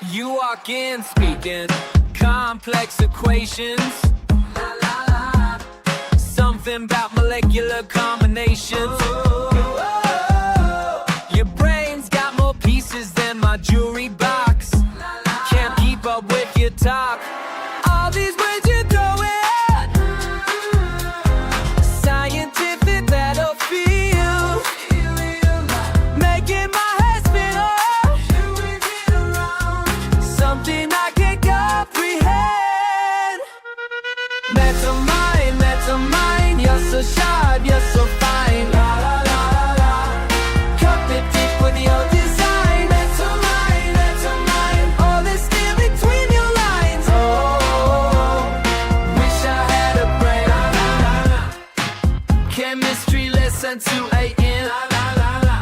You walk in speaking complex equations. Something about molecular combinations. Your brain's got more pieces than my jewelry box. Can't keep up with your talk. All these words you throw in, scientific battlefield, making my head spin around. Something I can't comprehend. Mental mind, you're so sharp, you're so fine. La la la la la. Cut me deep with your design. Mental mind, all this still between your lines. Oh, wish I had a brain. La la la la. Chemistry lesson 2 a.m. La la la la.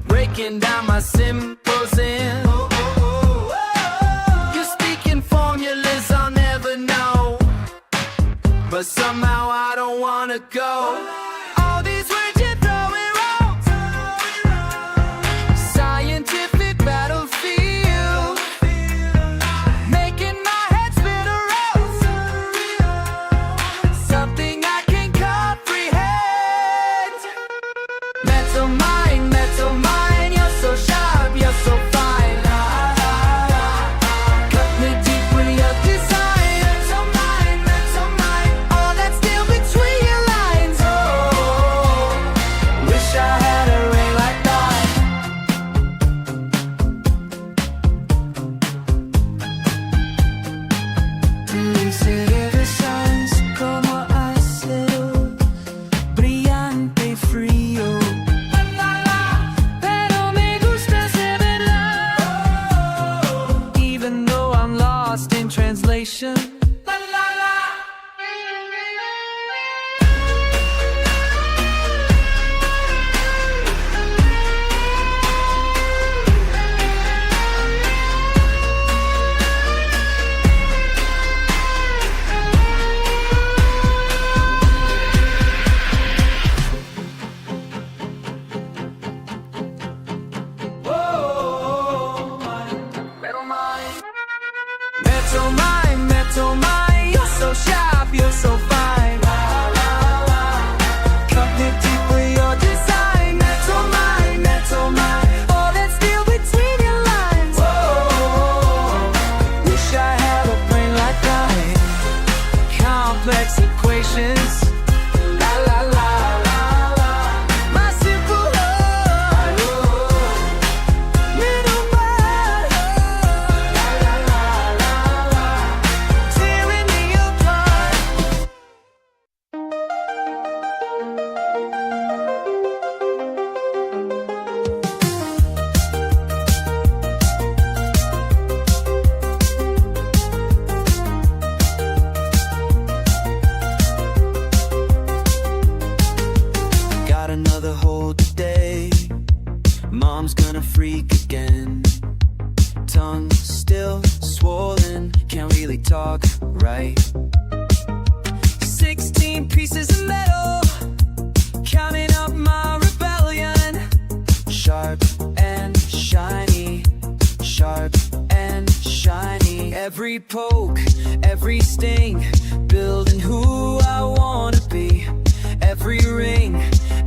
Breaking down my symbols in. You're speaking formulas I'll never know, but somehow I don't wanna go. All these words you're throwing wrong. Scientific battlefield, making my head spin around. Something I can't comprehend. Mental mind, you're so sharp, you're so fine. Cut me deep with your design. Mental mind, all that's still between your lines. Oh, wish I had a ring like that. Dice regresas como acero, brillante y frío. Pero me gusta ser verdad, even though I'm lost in translation. La la la. Mental mind, you're so sharp, you're so fine. Cut me deep with your design. Mental mind, all that's still between your lines. Oh, wish I had a brain like that. Complex equations. La la la la la. My simple heart. Middle mind. La la la la la. Tearing me apart. Got another hold today. Mom's gonna freak again. Tongue still swollen, can't really talk right. 16 pieces of metal, counting up my rebellion. Sharp and shiny, sharp and shiny. Every poke, every sting, building who I wanna be. Every ring,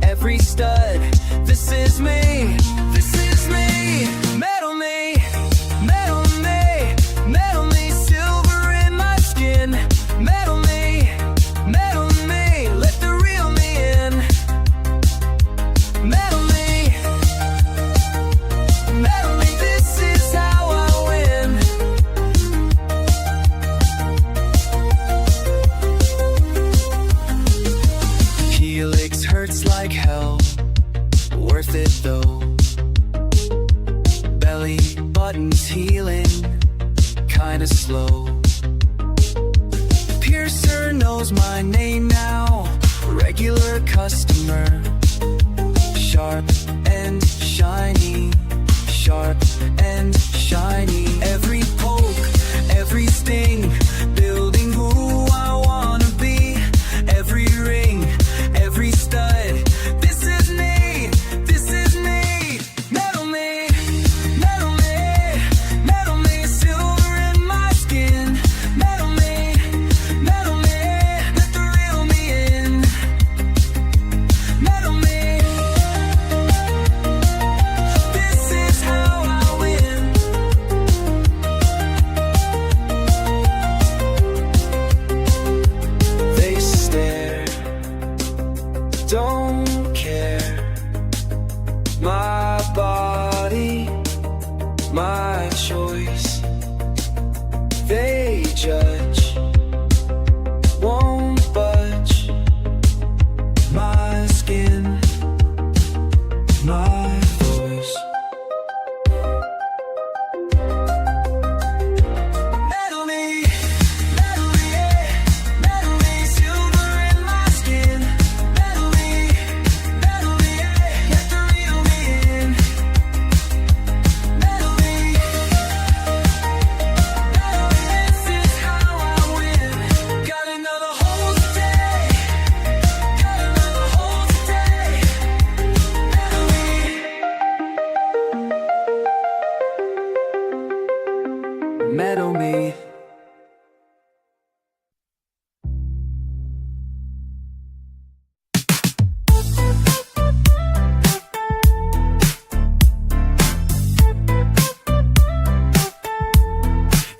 every stud, this is me, this is me. Metal me, metal me, metal me, silver in my skin. Metal me, let the real me in. Metal me, this is how I win. Helix hurts like hell, worth it though. Belly buttons healing, kinda slow. Piercer knows my name now, regular customer. Sharp and shiny, sharp and shiny. Every poke, every sting, building who I wanna be. Every ring, every stud, this is me, this is me. Metal me, my choice. They judge, won't budge. My skin, my voice. Metal me, yeah. Metal me, silver in my skin. Metal me, yeah. Let the real me in. Metal me, this is how I win. Got another hole today. Got another hole today. Metal me. Metal me.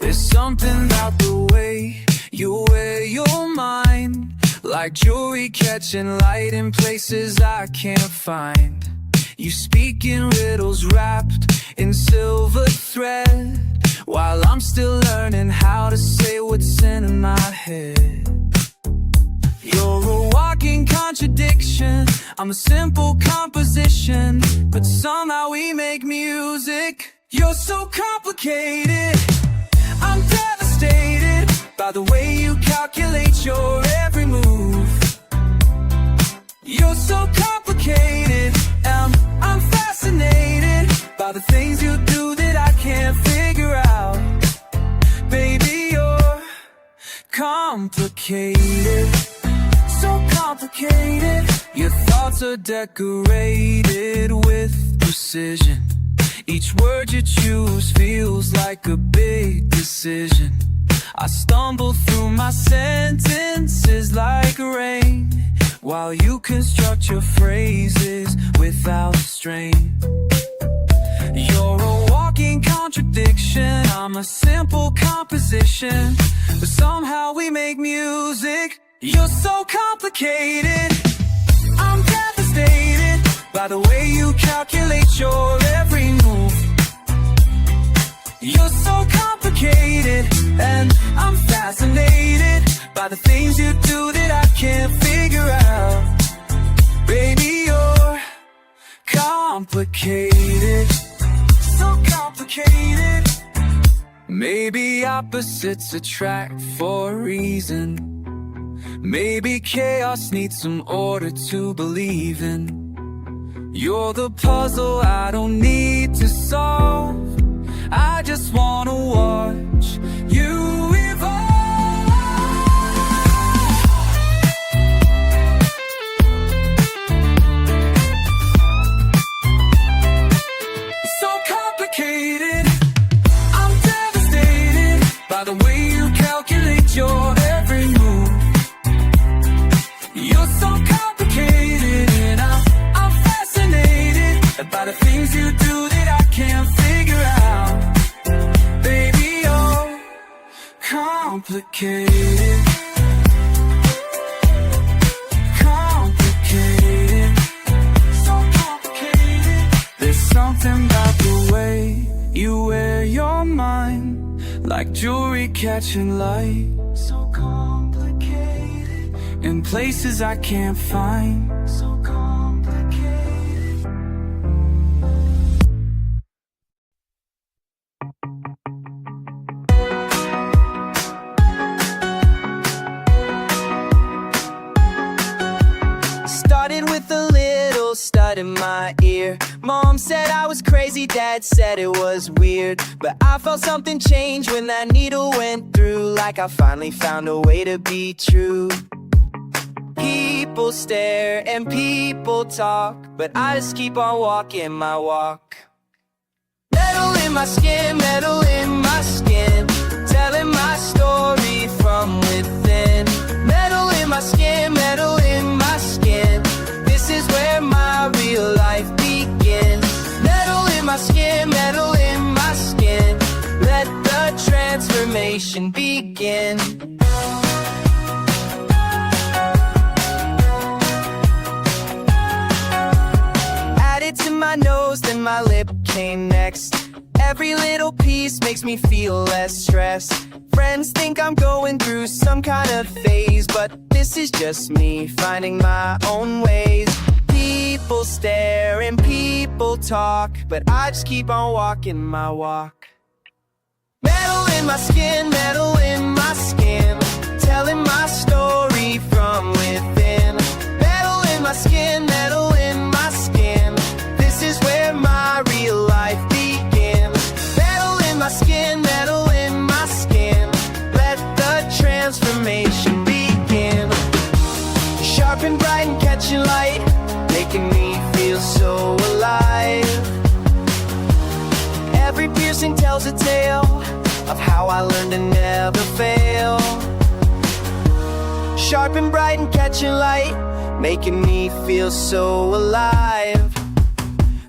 There's something about the way you wear your mind, like jewelry catching light in places I can't find. You speak in riddles wrapped in silver thread, while I'm still learning how to say what's in my head. You're a walking contradiction, I'm a simple composition, but somehow we make music. You're so complicated, I'm devastated by the way you calculate your every move. You're so complicated, I'm fascinated by the things you do that I can't figure out. Baby, you're complicated, so complicated. Your thoughts are decorated with precision. Each word you choose feels like a big decision. I stumble through my sentences like rain, while you construct your phrases without strain. You're a walking contradiction, I'm a simple composition, but somehow we make music. You're so complicated, I'm devastated by the way you calculate your every move. You're so complicated, and I'm fascinated by the things you do that I can't figure out. Baby, you're complicated, so complicated. Maybe opposites attract for a reason. Maybe chaos needs some order to believe in. You're the puzzle I don't need to solve, I just wanna watch you evolve. So complicated, I'm devastated by the way you calculate your every move. You're so complicated, and I'm fascinated by the things you do that I can't figure out. Baby, you're complicated, complicated, so complicated. There's something about the way you wear your mind, like jewelry catching light. So complicated, in places I can't find. So complicated. Started with a little stud in my ear. Mom said I was crazy, Dad said it was weird, but I felt something change when that needle went through, like I finally found a way to be true. People stare and people talk, but I just keep on walking my walk. Metal in my skin, metal in my skin, telling my story from within. Metal in my skin, metal in my skin, this is where my real life begins. Metal in my skin, metal in my skin, let the transformation begin. Added to my nose, then my lip came next. Every little piece makes me feel less stressed. Friends think I'm going through some kind of phase, but this is just me finding my own ways. People stare and people talk, but I just keep on walking my walk. Metal in my skin, metal in my skin, telling my story from within. Metal in my skin, metal in my skin, this is where my real life begins. Metal in my skin, metal in my skin, let the transformation begin. Sharp and bright and catching light, making me feel so alive. Every piercing tells a tale of how I learned to never fail. Sharp and bright and catching light, making me feel so alive.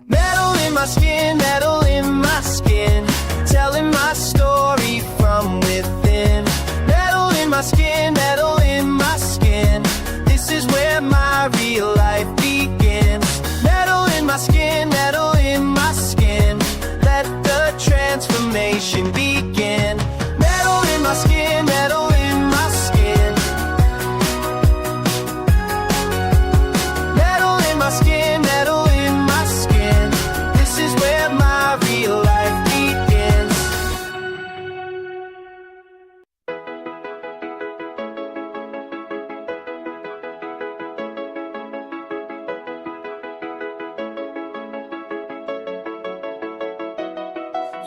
Metal in my skin, metal in my skin, telling my story from within. Metal in my skin, metal in my skin, this is where my real life begins. Metal in my skin, metal in my skin, let the transformation begin. Metal in my skin, metal in my skin. Metal in my skin, metal in my skin, this is where my real life begins.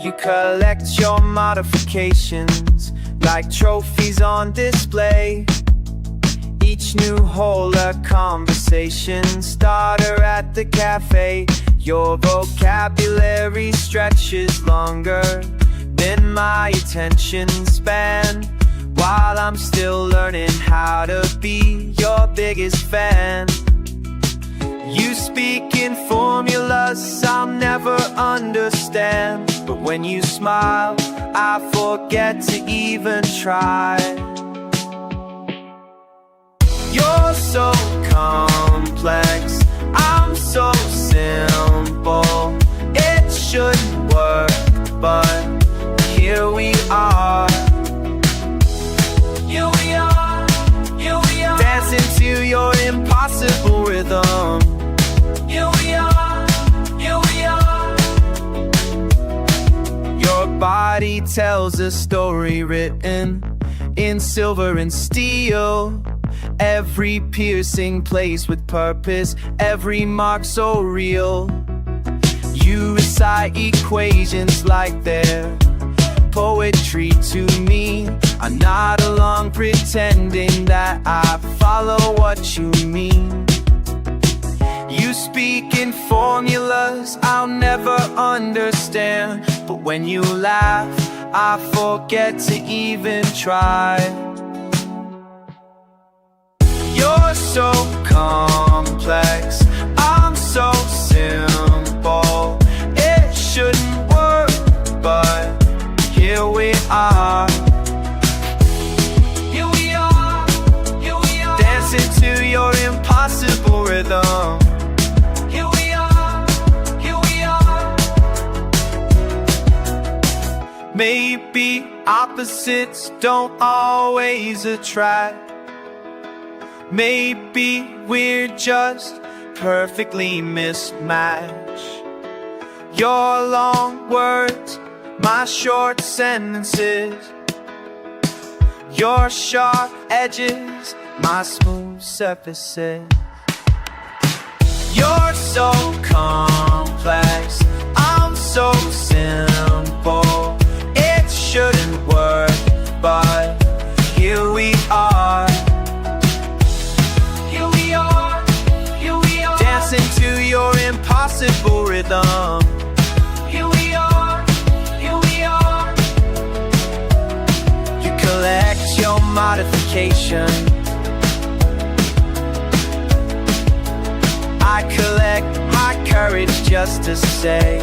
You collect your modifications like trophies on display. Each new hole a conversation starter at the cafe. Your vocabulary stretches longer than my attention span, while I'm still learning how to be your biggest fan. You speak in formulas I'll never understand, but when you smile, I forget to even try. You're so complex, I'm so simple. It shouldn't work, but here we are. Here we are, here we are, dancing to your impossible rhythm. Here we are, here we are. Your body tells a story written in silver and steel. Every piercing placed with purpose, every mark so real. You recite equations like they're poetry to me. I'm not alone pretending that I follow what you mean. You speak in formulas I'll never understand, but when you laugh, I forget to even try. You're so complex, I'm so simple. It shouldn't work, but here we are. Here we are, here we are, dancing to your impossible rhythm. Here we are, here we are. Maybe opposites don't always attract. Maybe we're just perfectly mismatched. Your long words, my short sentences. Your sharp edges, my smooth surfaces. You're so complex, I'm so simple. It shouldn't work, but here we are. To your impossible rhythm. Here we are, here we are. You collect your modification, I collect my courage just to say.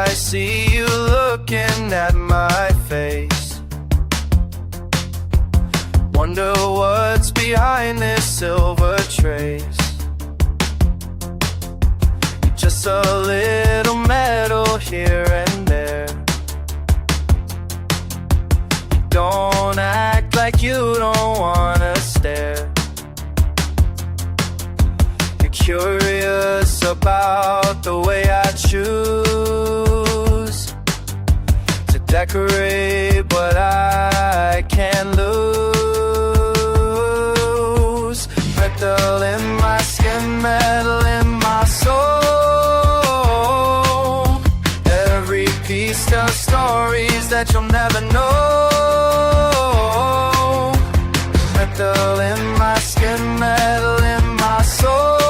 I see you looking at my face. Wonder what's behind this silver trace. Just a little metal here and there. Don't act like you don't wanna stare. You're curious about the way I choose to decorate, but I can't lose. Metal in my skin, metal in my soul. Every piece tells stories that you'll never know. Metal in my skin, metal in my soul.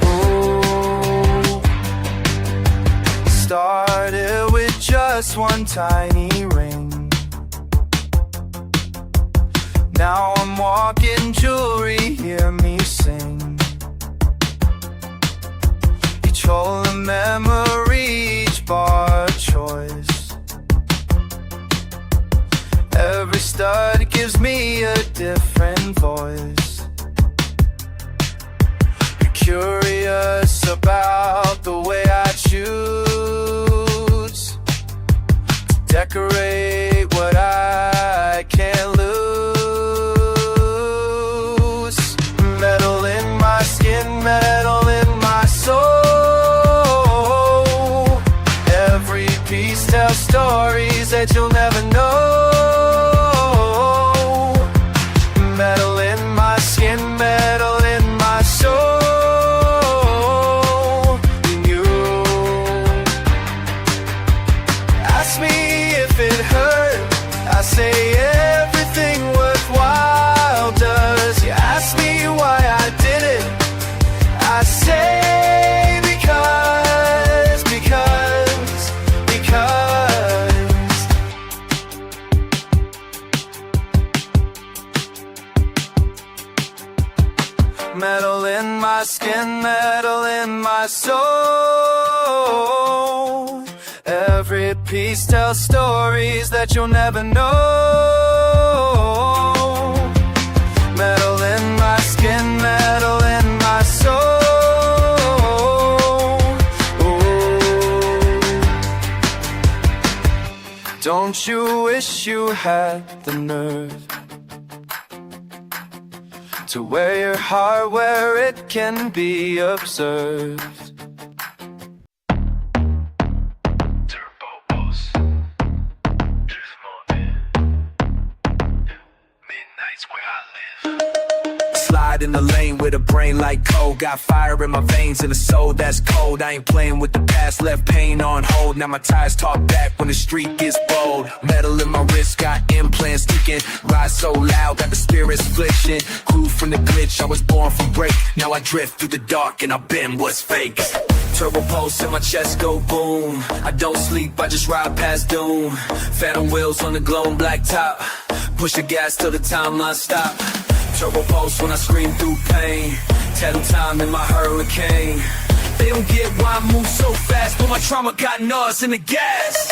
Ooh. Started with just one tiny ring. Now I'm walking jewelry, hear me sing. Each hole a memory, each bar a choice. Every stud gives me a different voice. You're curious about the way I choose to decorate what I can't lose. Metal in my skin, metal in my soul. Every piece tells stories that you'll never know. Metal in my skin, metal in my soul. And you ask me if it hurt, I say everything worthwhile does. You ask me why I did it, I say because metal in my skin, metal in my soul. Every piece tells stories that you'll never know. Metal in my skin, metal in my soul. Ooh. Don't you wish you had the nerve to wear your heart where it can be observed? Turbo Boss, Truth Mountain, Midnight's where I live. Slide in the lane with a brain like coal. Got fire in my veins and a soul that's cold. I ain't playing with the past, left pain on hold. Now my tires talk back when the street gets bold. Metal in my wrist, got implants ticking. Ride so loud, got the spirits fliction. Grew from the glitch, I was born from break. Now I drift through the dark and I bend what's fake. Turbo pulse in my chest go boom. I don't sleep, I just ride past doom. Phantom wheels on the glowing black top. Push the gas till the timeline stop. Turbo pulse when I scream through pain. Tell them time in my hurricane. They don't get why I move so fast, but my trauma got us in the gas.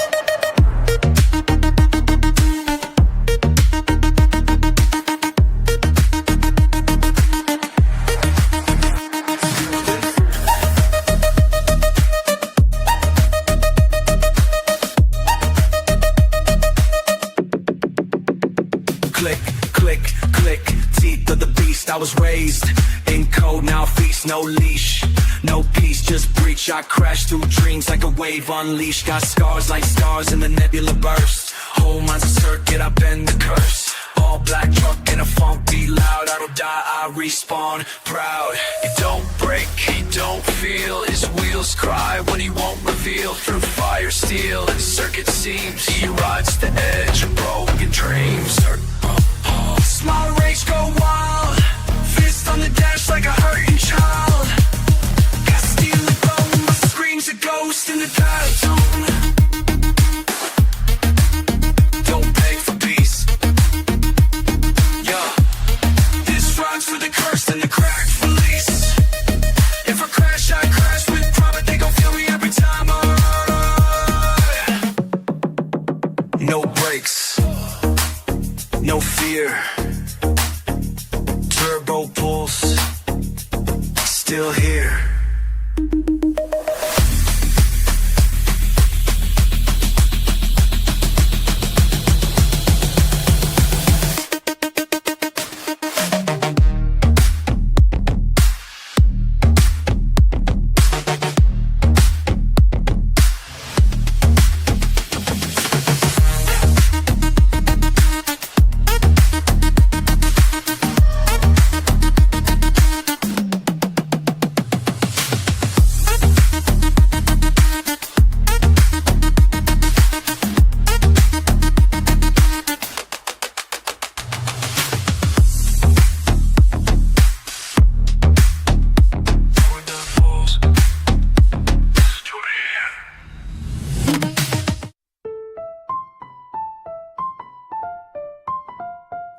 Click, click, click, teeth of the beast. I was raised in code, now feast, no leash. No peace, just breach. I crash through dreams like a wave unleashed. Got scars like stars in the nebula burst. Whole mind's a circuit, I bend the curse. All black truck in a funk, be loud. I don't die, I respawn, proud. You don't break, he don't feel. His wheels cry when he won't reveal. Through fire, steel, and circuit seams, he rides the edge of broken dreams. Small rage go wild. Fist on the dash like a hurting child. Got steel and bone, my scream's a ghost in the dial tone. Don't beg for peace. Yeah, this rhymes for the cursed and the cracked release. If I crash, I crash with profit. They gon' feel me every brakes. No fear. Turbo pulse. Still here.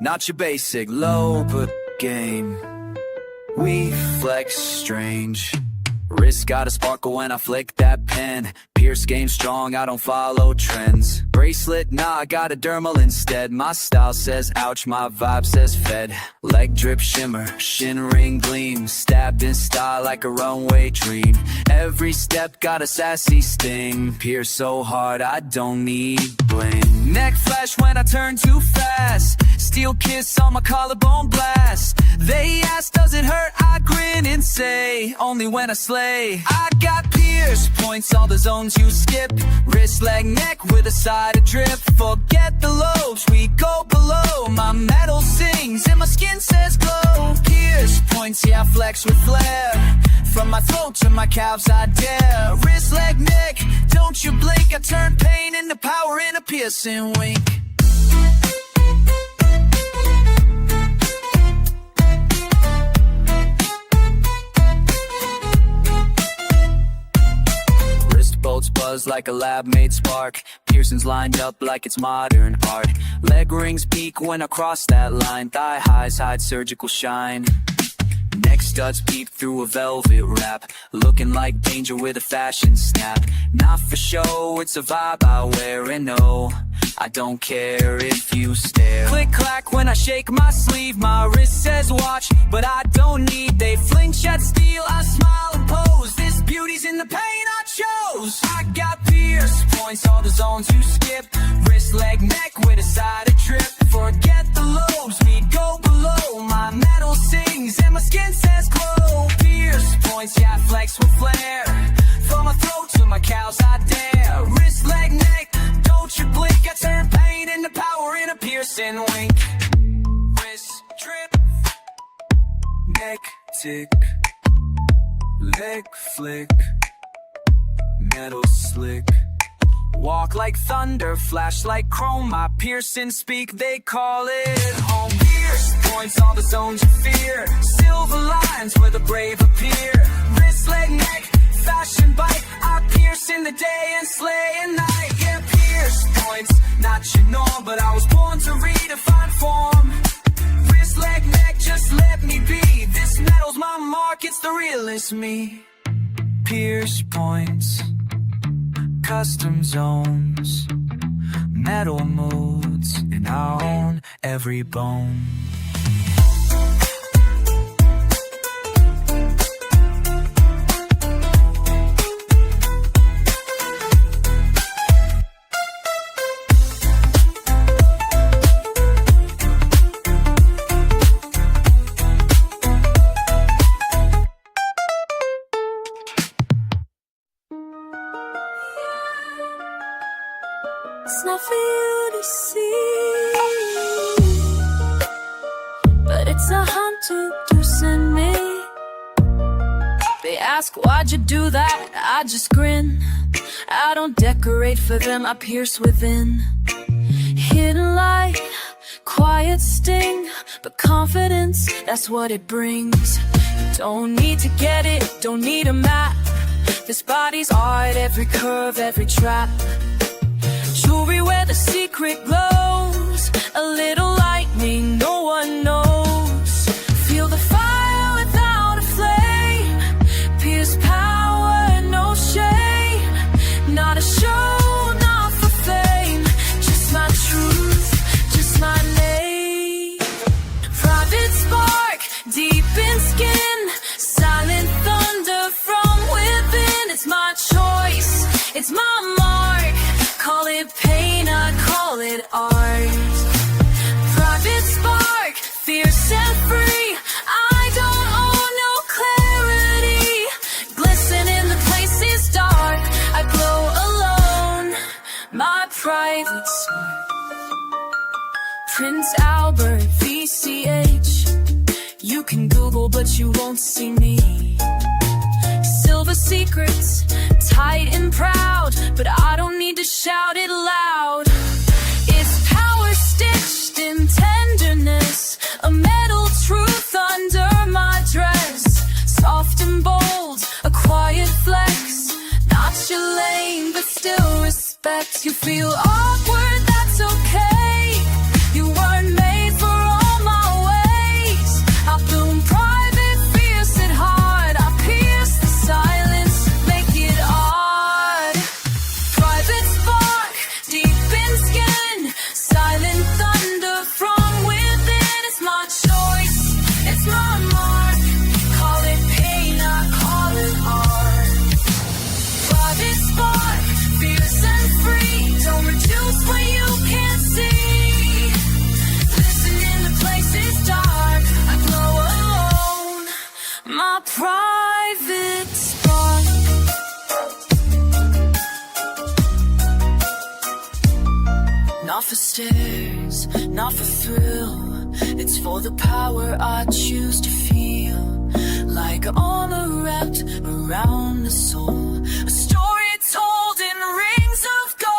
Not your basic low but game. We flex strange. Wrist got a sparkle when I flick that pen. Pierce game strong, I don't follow trends. Bracelet, nah, I got a dermal instead. My style says ouch, my vibe says fed. Leg drip shimmer, shin ring gleam. Stabbed in style like a runway dream. Every step got a sassy sting. Pierce so hard, I don't need bling. Neck flash when I turn too fast. Steel kiss on my collarbone blast. They ask, does it hurt? I grin and say, only when I slay. I got pierce points, all the zones you skip. Wrist, leg, neck with a side of drip. Forget the lobes, we go below. My metal sings and my skin says glow. Pierce points, yeah, I flex with flair. From my throat to my calves, I dare. Wrist, leg, neck, don't you blink. I turn pain into power in a piercing wink. Bolts buzz like a lab-made spark. Piercings lined up like it's modern art. Leg rings peak when I cross that line. Thigh highs hide surgical shine. Neck studs peep through a velvet wrap. Looking like danger with a fashion snap. Not for show, it's a vibe I wear. And no, I don't care if you stare. Click clack when I shake my sleeve. My wrist says watch, but I don't need. They fling shed steel, I smile and pose. This beauty's in the pain I chose. I got pierce points, all the zones you skip. Wrist, leg, neck with a side of trip. Forget the lobes, we go below. My metal sings and my skin says glow. Pierce points, yeah, I flex with flair. From my throat to my cows, I dare. Wrist, leg, neck, don't you blink. I turn pain into power in a piercing wink. Wrist trip, neck tick, leg flick, metal slick. Walk like thunder, flash like chrome. My piercing speak, they call it home. Pierce points, all the zones you fear. Silver lines where the brave appear. Wrist, leg, neck, fashion bite. I pierce in the day and slay at night. Yeah, pierce points, not your norm, but I was born to redefine form. Wrist, leg, neck, just let me be. This metal's my mark, it's the realest me. Pierce points, custom zones, metal moods, and I own every bone. It's not for you to see, but it's a hunter producing me. They ask, why'd you do that? I just grin. I don't decorate for them, I pierce within. Hidden light, quiet sting, but confidence, that's what it brings. Don't need to get it, don't need a map. This body's art, every curve, every trap. Jewelry where the secret glows, a little lightning no one knows. Feel the fire without a flame, pierce power, no shame. Not a show, not for fame, just my truth. It's my mark. Call it pain, I call it art. Private spark, fierce and free. I don't own no clarity. Glisten in the places dark. I glow alone. My private spark. Prince Albert, VCH. You can Google, but you won't see me. Silver secrets, tight and proud, but I don't need to shout it loud. It's power stitched in tenderness, a metal truth under my dress. Soft and bold, a quiet flex. Not your lane, but still respect. You feel awkward, that's okay. You weren't made for all my ways. I bloom private, fierce and hard. I pierce the silence, make it odd. Private spark, deep in skin. Silent thunder from within. It's my choice, it's my mark. Call it pain, I call it art. Private spark, fierce and free. Don't reduce when you can't see. Listen in the places dark. I glow alone. My private spark. Not for stairs, not for thrill. It's for the power I choose to feel. Like armor wrapped around the soul. A story told in rings of gold.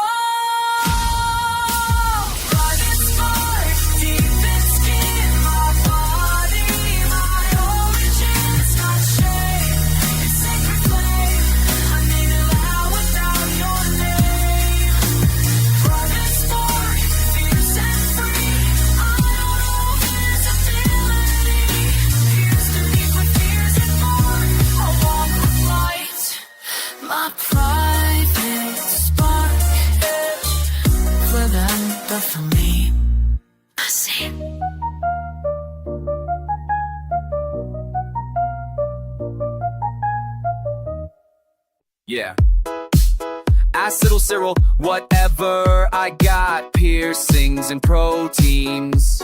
Private spark, deep in skin. My body, my origin. It's not shame, it's sacred flame. I name it loud without your name. Private spark, fierce and free. I don't know visibility. Pierce beneath my fears and more. I walk with light. My private spark. For them, but for me, I see. Yeah. Acetylcyral, whatever I got, piercings and proteins,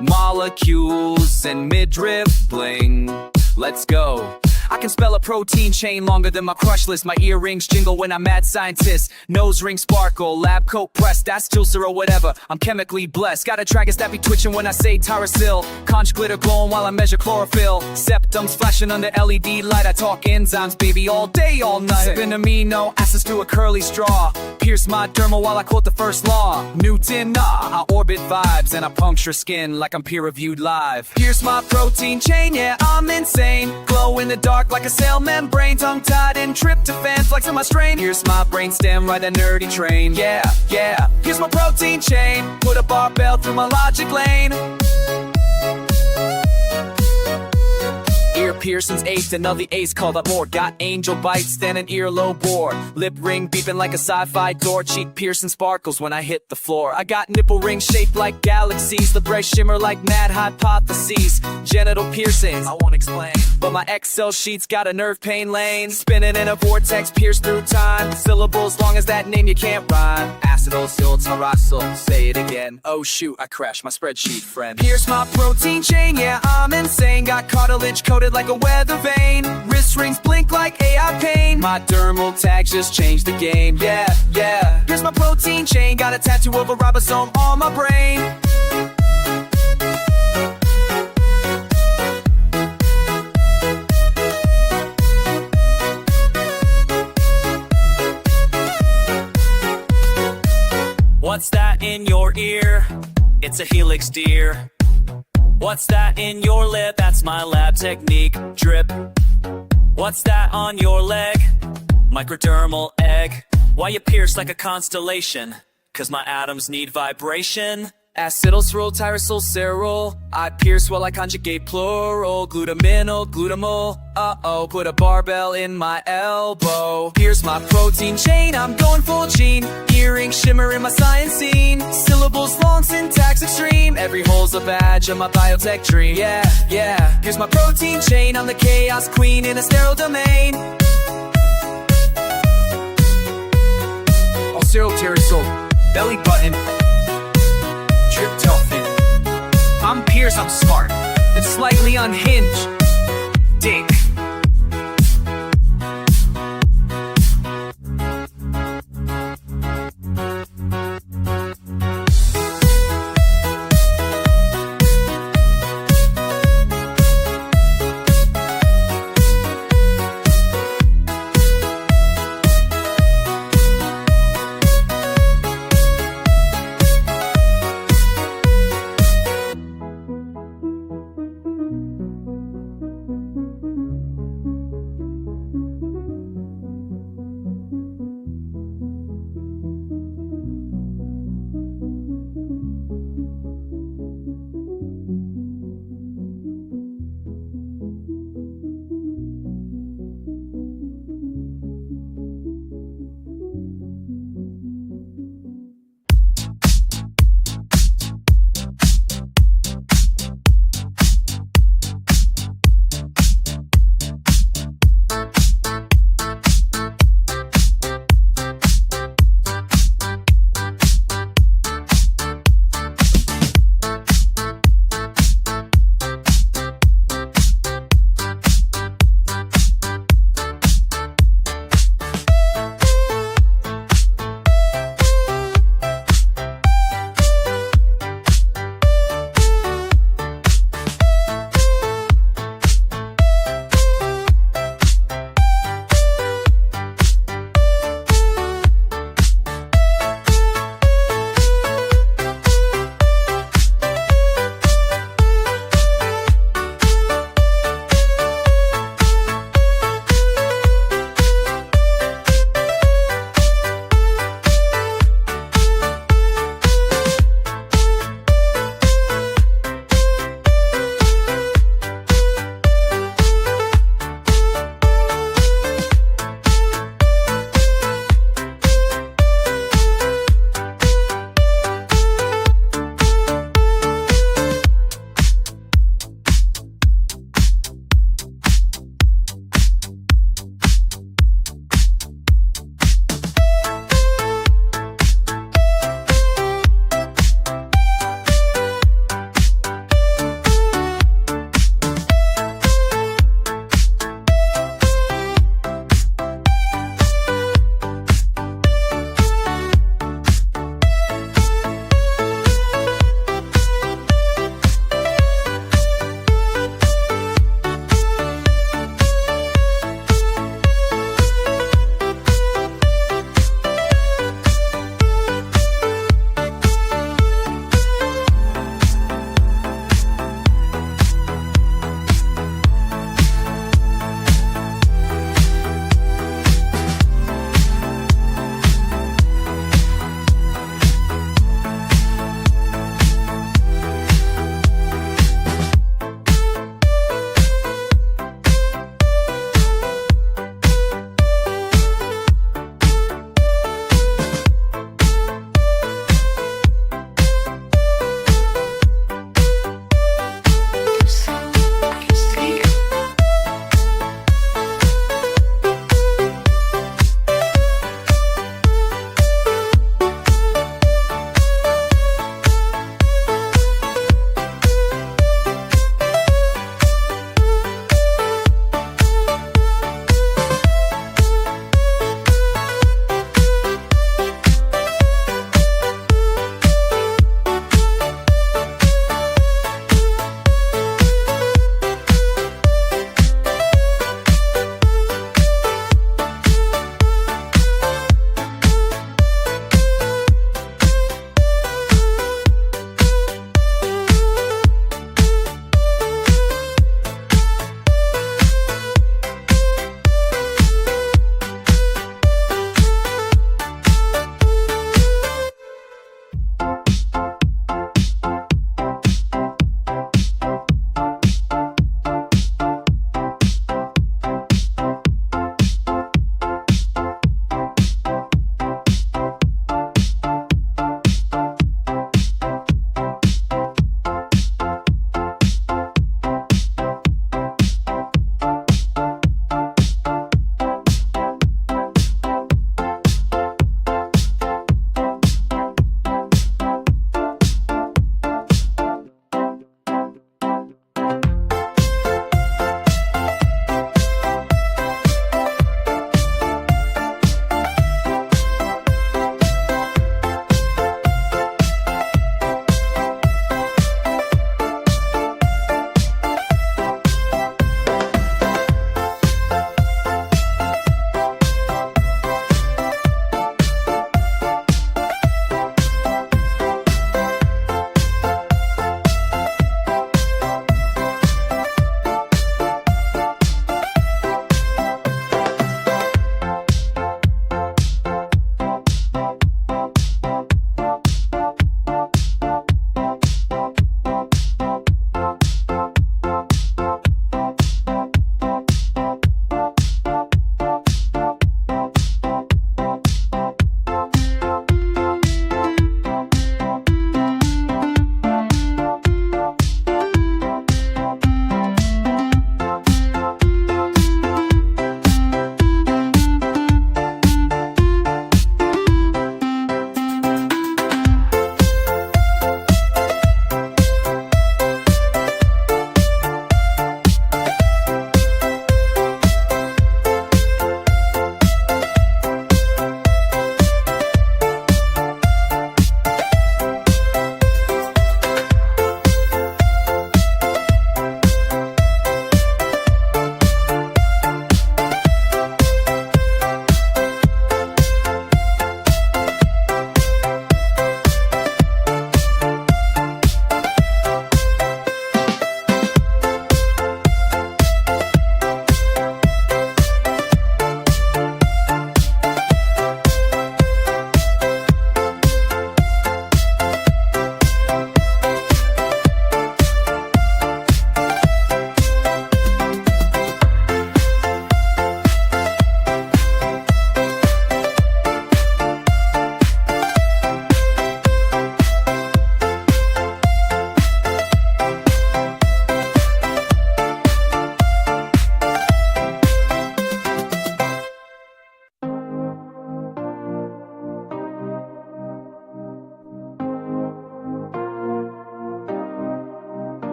molecules and midriff bling. Let's go. I can spell a protein chain longer than my crush list. My earrings jingle when I'm mad scientist. Nose ring sparkle, lab coat pressed. That's Tilser or whatever, I'm chemically blessed. Got a dragon that be twitching when I say Tyrosil. Conch glitter glowing while I measure chlorophyll. Septums flashing under LED light. I talk enzymes, baby, all day, all night. Sipping amino acids through a curly straw. Pierce my dermal while I quote the first law. Newton, I orbit vibes and I puncture skin like I'm peer-reviewed live. Pierce my protein chain, yeah, I'm insane. Glow in the dark like a cell membrane. Tongue-tied in tryptophan, flexing my strain. Here's my brainstem, ride that nerdy train. Yeah, yeah, here's my protein chain. Put a barbell through my logic lane. Ear piercings aced, another ace called up more. Got angel bites, then an earlobe bore. Lip ring beeping like a sci-fi door. Cheek piercing sparkles when I hit the floor. I got nipple rings shaped like galaxies. The breast shimmer like mad hypotheses. Genital piercings, I won't explain, but my Excel sheets got a nerve pain lane. Spinning in a vortex, pierced through time. Syllables long as that name you can't rhyme. Acetylcyral, say it again. Oh shoot, I crashed my spreadsheet, friend. Pierce my protein chain, yeah, I'm insane. Got cartilage coated like a weather vane. Wrist rings blink like AI pain. My dermal tags just changed the game. Yeah, yeah. Here's my protein chain. Got a tattoo of a ribosome on my brain. What's that in your ear? It's a helix, dear. What's that in your lip? That's my lab technique, drip. What's that on your leg? Microdermal egg. Why you pierce like a constellation? 'Cause my atoms need vibration. Acetylcyral, tyrosylceral. I pierce while I conjugate plural. Glutaminal, glutamol. Uh-oh, put a barbell in my elbow. Here's my protein chain, I'm going full gene. Earring shimmer in my science scene. Syllables long, syntax extreme. Every hole's a badge of my biotech dream. Yeah, yeah. Here's my protein chain, I'm the chaos queen in a sterile domain. belly button, drip dolphin. I'm Pierce, I'm smart, and slightly unhinged. Dink.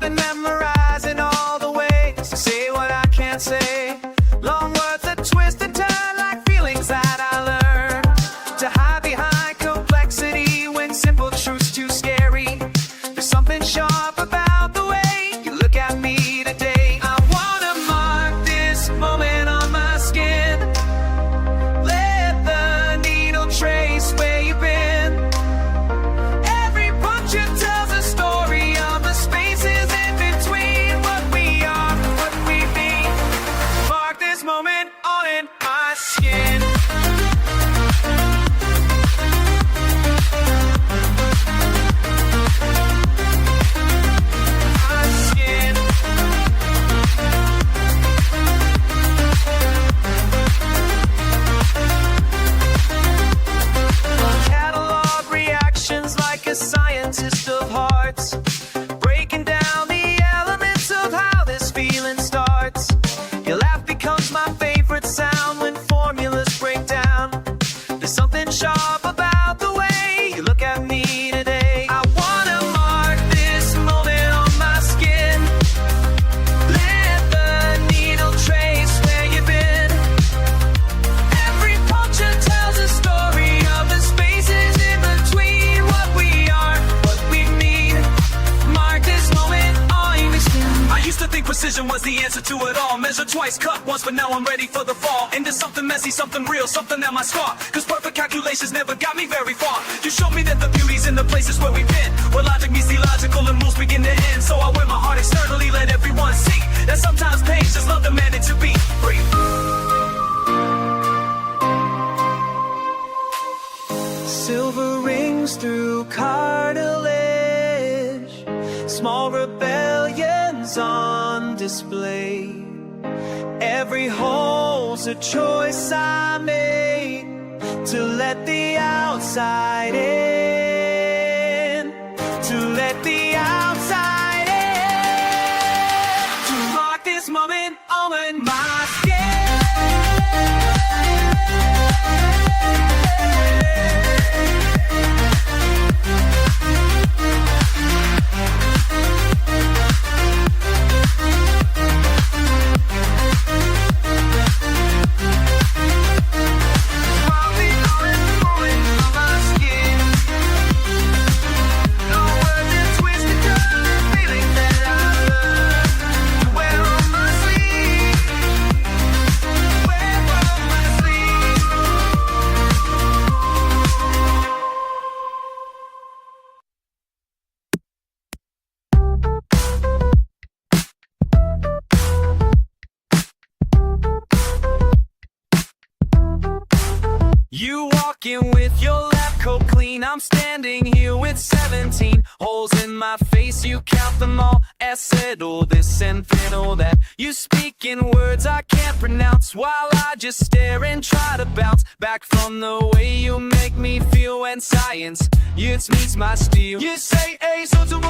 been memorizing all the ways to say what I can't say. Long words that twist and turn like feelings that I learned to hide behind complexity when simple truth's too scary. There's something sharp about the way you look at me today. I wanna mark this moment on my skin. Let the needle trace where you've been. Every puncture tells a story of the spaces in between what we are, what we mean. Mark this moment all in my skin. My skin. Catalog reactions like a scientist of hearts, breaking down the elements of how this feeling starts. Your laugh becomes my favorite sound when formulas break down. There's something sharp about the way you look at me today. I wanna mark this moment on my skin. Let the needle trace where you've been. Every puncture tells a story of the spaces in between what we are, what we mean. Mark this moment on your skin. I used to think precision was the answer to it all. Measure twice, cut once, but now I'm ready for the fall. Into something messy, something real, something that might scar. Cause perfect calculations never got me very far. You showed me that the beauty's in the places where we've been, where logic meets illogical and rules begin to end. So I wear my heart externally, let everyone see that sometimes pain's just love demanded to be free. Silver rings through cartilage, small rebellions on display. Every hole's a choice I made to let the outside in, to let the outside in, to mark this moment all in my skin. You walking with your lab coat clean, I'm standing here with 17 holes in my face. You count them all, acetyl this and phenol that. You speak in words I can't pronounce while I just stare and try to bounce back from the way you make me feel when science meets my steel. You say A, so to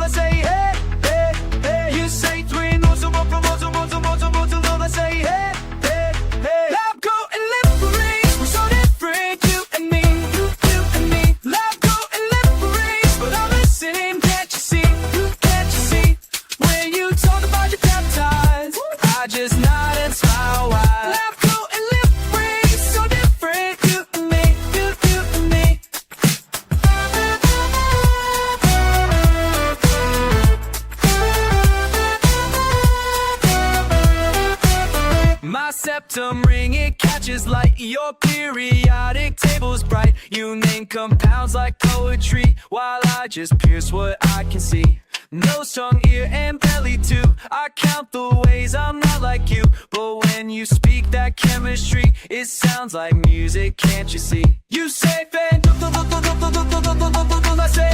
I say hey, hey, hey. You say 3, no, so I say hey, hey, hey. Lab coat and lip rings, we're so different, you and me, you and me. Lab coat and lip rings, but I'm listening, can't you see, when you talk about your peptides, I just nod and smile wide. Lab coat and lip rings, so different, you and me, you and me. My septum ring, it catches light. Your periodic table's bright. You name compounds like poetry, while I just pierce what I can see. Nose, tongue, ear, and belly too. I count the ways I'm not like you, but when you speak that chemistry, it sounds like music, can't you see? You say, I say